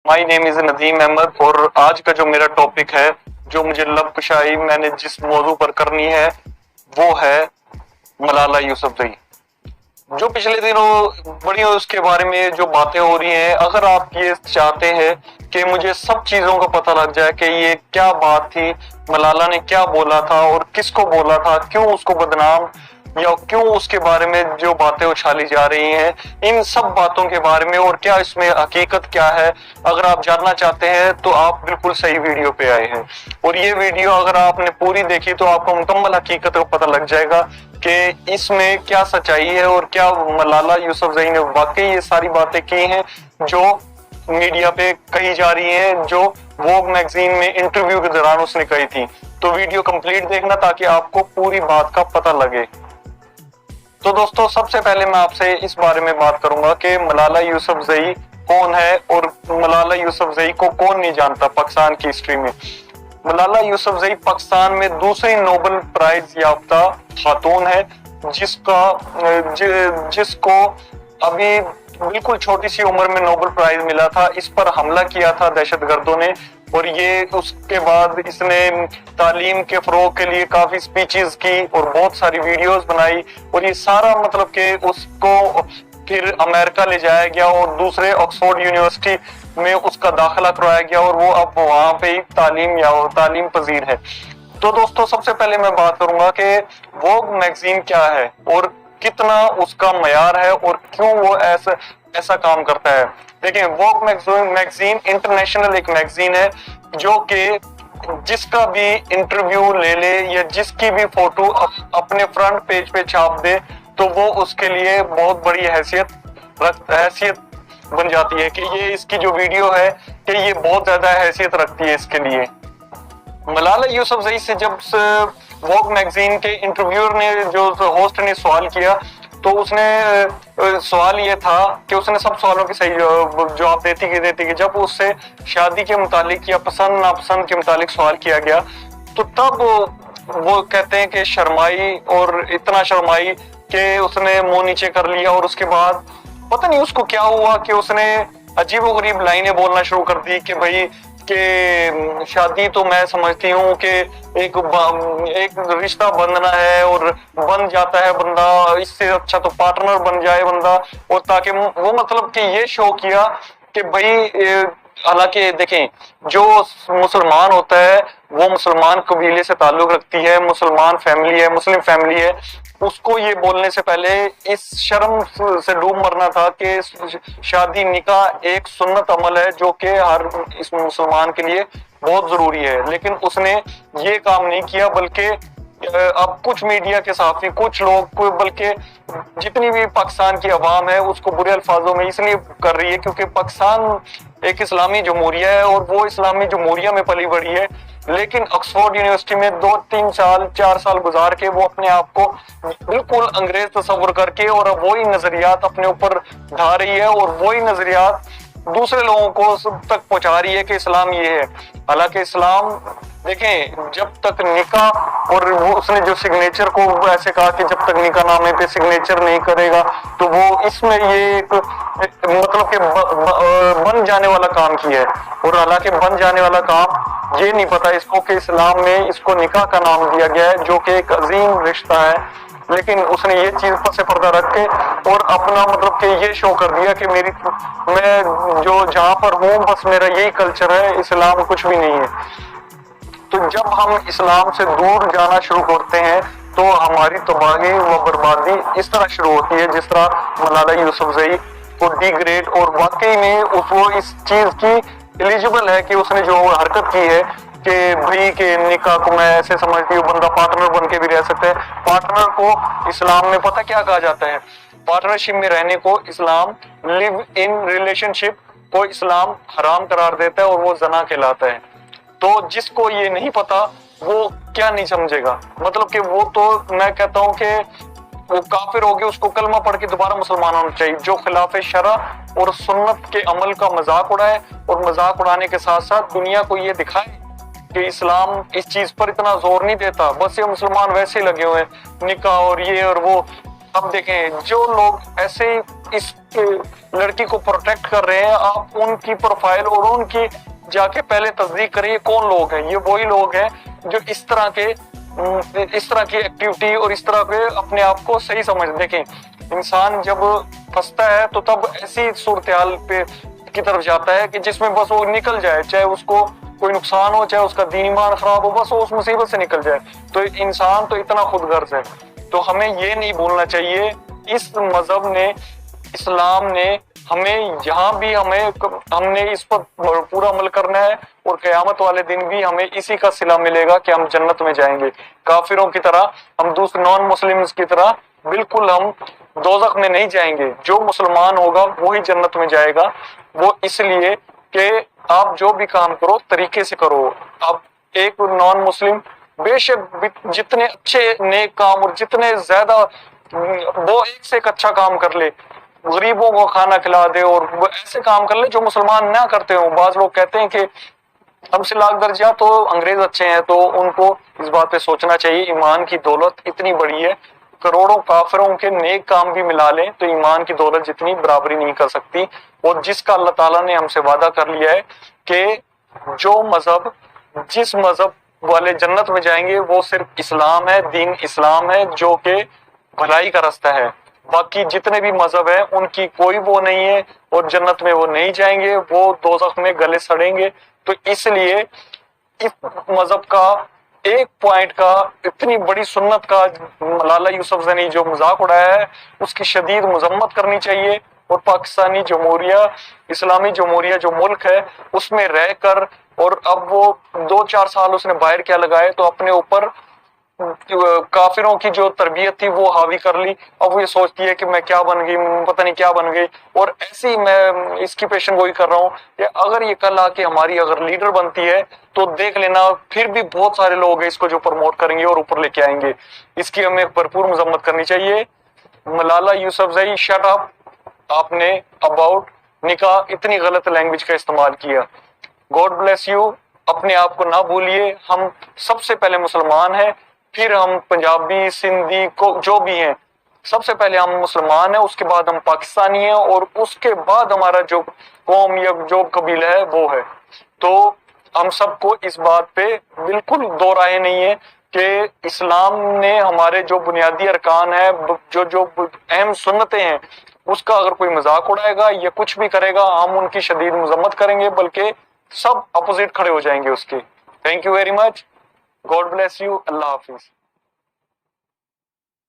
My name is Nadeem Ahmed और आज का जो मेरा टॉपिक है, जो मुझे लबकुशाई मैंने जिस मौजू पर करनी है वो है मलाला यूसुफजई। जो पिछले दिनों बड़ी उसके बारे में जो बातें हो रही हैं, अगर आप ये चाहते हैं कि मुझे सब चीजों का पता लग जाए कि ये क्या बात थी, मलाला ने क्या बोला था और किसको बोला था, क्यों उसको बदनाम या क्यों उसके बारे में जो बातें उछाली जा रही हैं, इन सब बातों के बारे में और क्या इसमें हकीकत क्या है, अगर आप जानना चाहते हैं तो आप बिल्कुल सही वीडियो पे आए हैं। और ये वीडियो अगर आपने पूरी देखी तो आपको मुकम्मल हकीकत का पता लग जाएगा कि इसमें क्या सच्चाई है और क्या मलाला यूसुफजई ने वाकई ये सारी बातें की हैं जो मीडिया पे कही जा रही हैं, जो वोग मैगजीन में इंटरव्यू के दौरान उसने कही थी। तो वीडियो कंप्लीट देखना ताकि आपको पूरी बात का पता लगे। तो दोस्तों, सबसे पहले मैं आपसे इस बारे में बात करूंगा कि मलाला यूसुफजई कौन है और मलाला यूसुफजई को कौन नहीं जानता पाकिस्तान की हिस्ट्री में। मलाला यूसुफजई पाकिस्तान में दूसरी नोबेल प्राइज याफ्ता खातून है जिसको अभी बिल्कुल छोटी सी उम्र में नोबेल प्राइज मिला था। इस पर हमला किया था दहशतगर्दों ने और ये उसके बाद इसने तालीम के फरोग के लिए काफी स्पीचेस की और बहुत सारी वीडियोस बनाई और ये सारा मतलब कि उसको फिर अमेरिका ले जाया गया और दूसरे ऑक्सफोर्ड यूनिवर्सिटी में उसका दाखिला करवाया गया और वो अब वहां पे ही तालीम पजीर है। तो दोस्तों, सबसे पहले मैं बात करूंगा कि वोग मैगजीन क्या है और कितना उसका मयार है और क्यों वो ऐसा काम करता है। देखिए, वोग मैगजीन इंटरनेशनल एक मैगजीन है जो कि जिसका भी इंटरव्यू ले ले या जिसकी भी फोटो अपने फ्रंट पेज पे छाप दे तो वो उसके लिए बहुत बड़ी हैसियत बन जाती है कि ये इसकी जो वीडियो है कि ये बहुत ज्यादा हैसियत रखती है इसके लिए। मलाला यूसुफजई से जब वोग मैगजीन के इंटरव्यूअर ने जो होस्ट ने सवाल किया तो उसने सवाल ये था कि उसने सब सवालों के सही जवाब देती कि जब उससे शादी के मुतालिक या पसंद नापसंद के मुतालिक सवाल किया गया तो तब वो कहते हैं कि शर्माई और इतना शर्माई कि उसने मुंह नीचे कर लिया और उसके बाद पता नहीं उसको क्या हुआ कि उसने अजीबोगरीब लाइनें बोलना शुरू कर दी कि भाई कि शादी तो मैं समझती हूँ कि एक रिश्ता बंधना है और बन जाता है बंदा, इससे अच्छा तो पार्टनर बन जाए बंदा। और ताकि वो मतलब कि ये शो किया कि भाई हालांकि देखें, जो मुसलमान होता है वो मुसलमान कबीले से ताल्लुक रखती है, मुसलमान फैमिली है, मुस्लिम फैमिली है, उसको ये बोलने से पहले इस शर्म से डूब मरना था कि शादी निकाह एक सुन्नत अमल है जो कि हर इस मुसलमान के लिए बहुत जरूरी है। लेकिन उसने ये काम नहीं किया, बल्कि अब कुछ मीडिया के साथी कुछ लोग बल्कि जितनी भी पाकिस्तान की अवाम है उसको बुरे अल्फाजों में इसलिए कर रही है क्योंकि पाकिस्तान एक इस्लामी जमहूरिया है और वो इस्लामी जमहूरिया में पली बढ़ी है। लेकिन ऑक्सफोर्ड यूनिवर्सिटी में 2-3 साल 4 साल गुजार के वो अपने आप को बिल्कुल अंग्रेज तस्वुर करके और अब वही नजरियात अपने ऊपर ढा रही है और वही नजरियात दूसरे लोगों को सब तक पहुंचा रही है कि इस्लाम ये है। हालांकि इस्लाम देखें, जब तक निकाह और वो उसने जो सिग्नेचर को ऐसे कहा कि जब तक निकाह नामे पे सिग्नेचर नहीं करेगा तो वो इसमें ये एक मतलब कि बन जाने वाला काम किया है। और हालांकि बन जाने वाला काम ये नहीं पता इसको कि इस्लाम में इसको निकाह का नाम दिया गया है जो कि एक अजीम रिश्ता है, लेकिन उसने ये चीज से पर्दा रख के और अपना मतलब कि ये शो कर दिया कि मैं जो जहां पर हूँ बस मेरा यही कल्चर है, इस्लाम कुछ भी नहीं है। तो जब हम इस्लाम से दूर जाना शुरू करते हैं तो हमारी तबाही व बर्बादी इस तरह शुरू होती है जिस तरह मलाला यूसुफजई को डिग्रेड और वाकई में वो इस चीज की एलिजिबल है कि उसने जो हरकत की है कि भाई के निकाह को मैं ऐसे समझती हूँ बंदा पार्टनर बन के भी रह सकता है। पार्टनर को इस्लाम में पता क्या कहा जाता है? पार्टनरशिप में रहने को इस्लाम, लिव इन रिलेशनशिप को इस्लाम हराम करार देता है और वो जना कहलाता है। तो जिसको ये नहीं पता वो क्या नहीं समझेगा, मतलब कि वो तो मैं कहता हूँ कि वो काफिर हो गया, उसको कलमा पढ़ के दोबारा मुसलमान होना चाहिए जो खिलाफ शरा और सुन्नत के अमल का मजाक उड़ाए और मजाक उड़ाने के साथ साथ दुनिया को ये दिखाए कि इस्लाम इस चीज पर इतना जोर नहीं देता, बस ये मुसलमान वैसे लगे हुए हैं निकाह और ये और वो। अब देखें, जो लोग ऐसे इस लड़की को प्रोटेक्ट कर रहे हैं, आप उनकी प्रोफाइल और उनकी जाके पहले तस्दीक करिए कौन लोग हैं। ये वही लोग हैं जो इस तरह की एक्टिविटी और इस तरह के अपने आप को सही समझ। देखें, इंसान जब फंसता है तो तब ऐसी सूरत हाल पे की तरफ जाता है कि जिसमें बस वो निकल जाए, चाहे उसको कोई नुकसान हो, चाहे उसका दीन ईमान खराब हो, बस वो उस मुसीबत से निकल जाए। तो इंसान तो इतना खुदगर्ज है। तो हमें ये नहीं भूलना चाहिए, इस मजहब ने, इस्लाम ने हमें यहाँ भी हमने इस पर पूरा अमल करना है और क़यामत वाले दिन भी हमें इसी का सिला मिलेगा कि हम जन्नत में जाएंगे। काफिरों की तरह, हम दूसरे नॉन मुस्लिम्स की तरह बिल्कुल हम दोज़ख में नहीं जाएंगे। जो मुसलमान होगा वही जन्नत में जाएगा। वो इसलिए कि आप जो भी काम करो तरीके से करो। अब एक नॉन मुस्लिम बेशक जितने अच्छे नेक काम और जितने ज्यादा वो एक से एक अच्छा काम कर ले, गरीबों को खाना खिला दे और वो ऐसे काम कर ले जो मुसलमान ना करते हो। बाज लोग कहते हैं कि हमसे लाख दर्जा तो अंग्रेज अच्छे हैं, तो उनको इस बात पे सोचना चाहिए, ईमान की दौलत इतनी बड़ी है, करोड़ों काफिरों के नेक काम भी मिला लें तो ईमान की दौलत जितनी बराबरी नहीं कर सकती। और जिसका अल्लाह ताला ने हमसे वादा कर लिया है कि जिस मजहब वाले जन्नत में जाएंगे वो सिर्फ इस्लाम है, दीन इस्लाम है, जो कि भलाई का रास्ता है। बाकी जितने भी मजहब हैं उनकी कोई वो नहीं है और जन्नत में वो नहीं जाएंगे, वो दोज़ख में गले सड़ेंगे। तो इसलिए इस मजहब का एक पॉइंट का, इतनी बड़ी सुन्नत का मलाला यूसुफज़ई जो मजाक उड़ाया है, उसकी शदीद मजम्मत करनी चाहिए। और पाकिस्तानी जमहूरिया, इस्लामी जमहूरिया जो मुल्क है उसमें रह कर, और अब वो 2-4 साल उसने बाहर क्या लगाए तो अपने ऊपर काफिरों की जो तरबियत थी वो हावी कर ली। अब वो ये सोचती है कि मैं क्या बन गई, पता नहीं क्या बन गई। और ऐसे ही मैं इसकी पेशन गोई कर रहा हूँ कि अगर ये कल आके हमारी अगर लीडर बनती है तो देख लेना, फिर भी बहुत सारे लोग हैं इसको जो प्रमोट करेंगे और ऊपर लेके आएंगे। इसकी हमें भरपूर मजम्मत करनी चाहिए। Malala Yousafzai, shut up. आपने अबाउट निकाह इतनी गलत लैंग्वेज का इस्तेमाल किया। God bless you. अपने आप को ना भूलिए, हम सबसे पहले मुसलमान हैं, फिर हम पंजाबी, सिंधी को जो भी हैं, सबसे पहले हम मुसलमान हैं, उसके बाद हम पाकिस्तानी हैं, और उसके बाद हमारा जो कौम या जो कबीला है वो है। तो हम सबको इस बात पे बिल्कुल दो राय नहीं है कि इस्लाम ने हमारे जो बुनियादी अरकान है, जो अहम सुन्नतें हैं, उसका अगर कोई मजाक उड़ाएगा या कुछ भी करेगा, हम उनकी शदीद मजम्मत करेंगे, बल्कि सब अपोजिट खड़े हो जाएंगे उसके। Thank you very much. God bless you. Allah Hafiz.